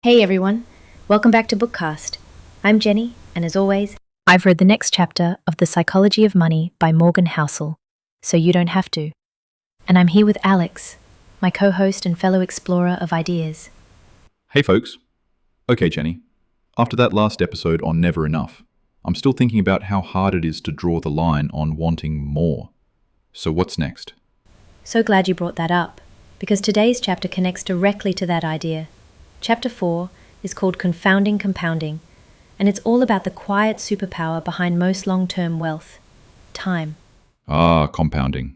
Hey everyone, welcome back to Bookcast. I'm Jenny, and as always, I've read the next chapter of The Psychology of Money by Morgan Housel, so you don't have to. And I'm here with Alex, my co-host and fellow explorer of ideas. Hey folks. Okay, Jenny. After that last episode on Never Enough, I'm still thinking about how hard it is to draw the line on wanting more. So what's next? So glad you brought that up, because today's chapter connects directly to that idea. Chapter 4 is called Confounding Compounding, and it's all about the quiet superpower behind most long-term wealth: time. Compounding.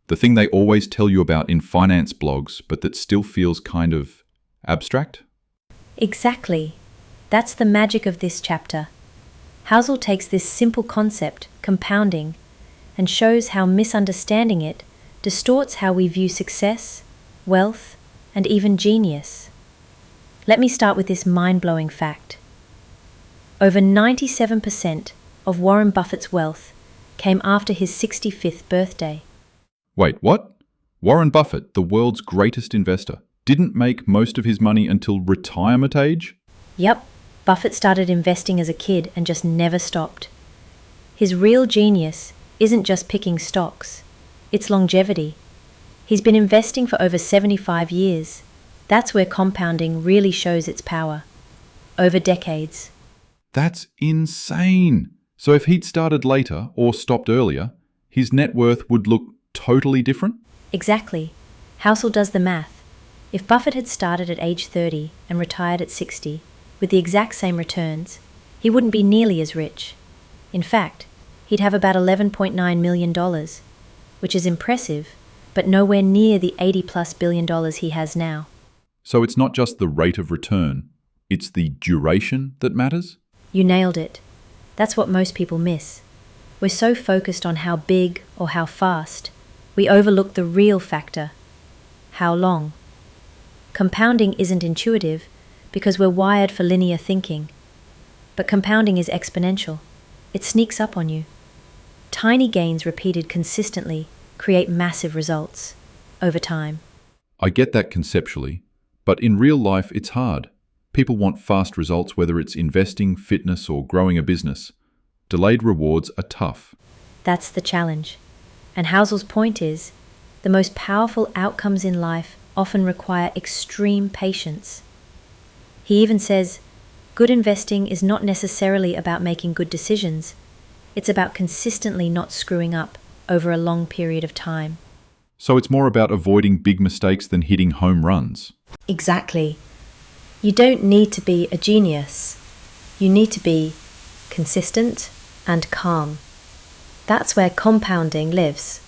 The thing they always tell you about in finance blogs, but that still feels kind of abstract? Exactly. That's the magic of this chapter. Housel takes this simple concept, compounding, and shows how misunderstanding it distorts how we view success, wealth, and even genius. Let me start with this mind-blowing fact. Over 97% of Warren Buffett's wealth came after his 65th birthday. Wait, what? Warren Buffett, the world's greatest investor, didn't make most of his money until retirement age? Yep, Buffett started investing as a kid and just never stopped. His real genius isn't just picking stocks, it's longevity. He's been investing for over 75 years. That's where compounding really shows its power. Over decades. That's insane. So if he'd started later or stopped earlier, his net worth would look totally different? Exactly. Housel does the math. If Buffett had started at age 30 and retired at 60, with the exact same returns, he wouldn't be nearly as rich. In fact, he'd have about $11.9 million, which is impressive, but nowhere near the $80+ billion he has now. So it's not just the rate of return, it's the duration that matters? You nailed it. That's what most people miss. We're so focused on how big or how fast, we overlook the real factor: how long. Compounding isn't intuitive because we're wired for linear thinking. But compounding is exponential. It sneaks up on you. Tiny gains repeated consistently create massive results over time. I get that conceptually, but in real life it's hard. People want fast results, whether it's investing, fitness, or growing a business. Delayed rewards are tough. That's the challenge. And Housel's point is, the most powerful outcomes in life often require extreme patience. He even says, good investing is not necessarily about making good decisions. It's about consistently not screwing up over a long period of time. So it's more about avoiding big mistakes than hitting home runs. Exactly. You don't need to be a genius. You need to be consistent and calm. That's where compounding lives.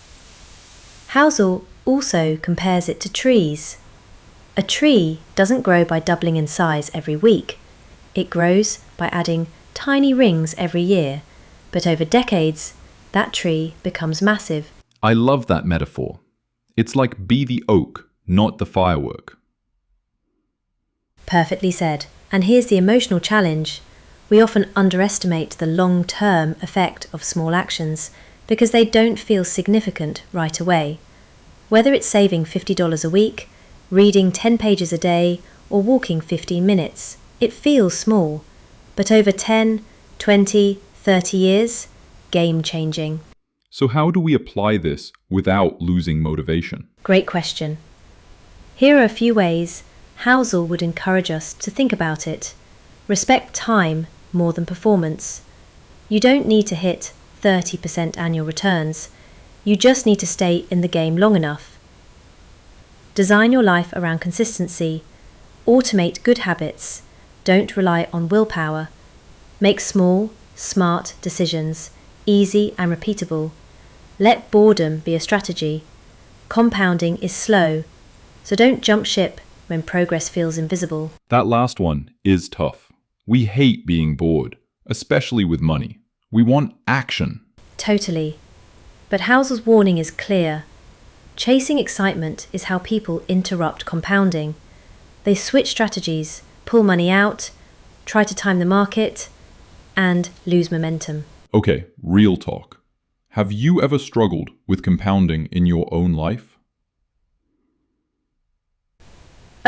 Housel also compares it to trees. A tree doesn't grow by doubling in size every week. It grows by adding tiny rings every year, but over decades, that tree becomes massive. I love that metaphor. It's like be the oak, not the firework. Perfectly said. And here's the emotional challenge. We often underestimate the long-term effect of small actions because they don't feel significant right away. Whether it's saving $50 a week, reading 10 pages a day, or walking 15 minutes, it feels small. But over 10, 20, 30 years, game-changing. So how do we apply this without losing motivation? Great question. Here are a few ways Housel would encourage us to think about it. Respect time more than performance. You don't need to hit 30% annual returns. You just need to stay in the game long enough. Design your life around consistency. Automate good habits. Don't rely on willpower. Make small, smart decisions, easy and repeatable. Let boredom be a strategy. Compounding is slow, so don't jump ship when progress feels invisible. That last one is tough. We hate being bored, especially with money. We want action. Totally. But Housel's warning is clear. Chasing excitement is how people interrupt compounding. They switch strategies, pull money out, try to time the market, and lose momentum. Okay, real talk. Have you ever struggled with compounding in your own life?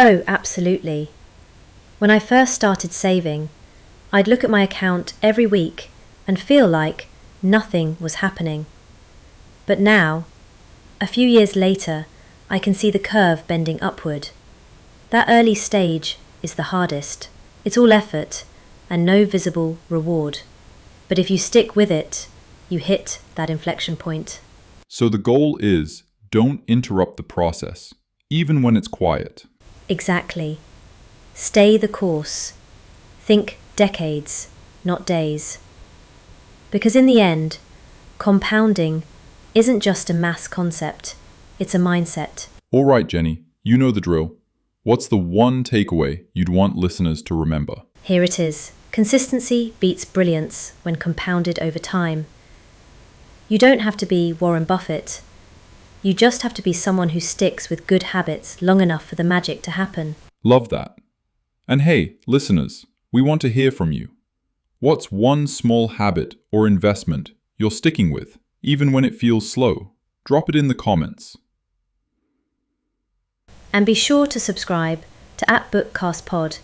Oh, absolutely. When I first started saving, I'd look at my account every week and feel like nothing was happening. But now, a few years later, I can see the curve bending upward. That early stage is the hardest. It's all effort and no visible reward. But if you stick with it, you hit that inflection point. So the goal is don't interrupt the process, even when it's quiet. Exactly. Stay the course. Think decades, not days. Because in the end, compounding isn't just a maths concept, it's a mindset. All right, Jenny, you know the drill. What's the one takeaway you'd want listeners to remember? Here it is. Consistency beats brilliance when compounded over time. You don't have to be Warren Buffett. You just have to be someone who sticks with good habits long enough for the magic to happen. Love that. And hey, listeners, we want to hear from you. What's one small habit or investment you're sticking with, even when it feels slow? Drop it in the comments. And be sure to subscribe to @BookcastPod,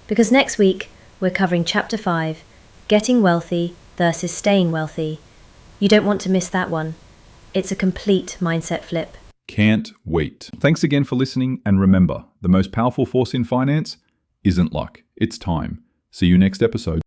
because next week we're covering Chapter 5, Getting Wealthy versus Staying Wealthy. You don't want to miss that one. It's a complete mindset flip. Can't wait. Thanks again for listening, and remember, the most powerful force in finance isn't luck, it's time. See you next episode.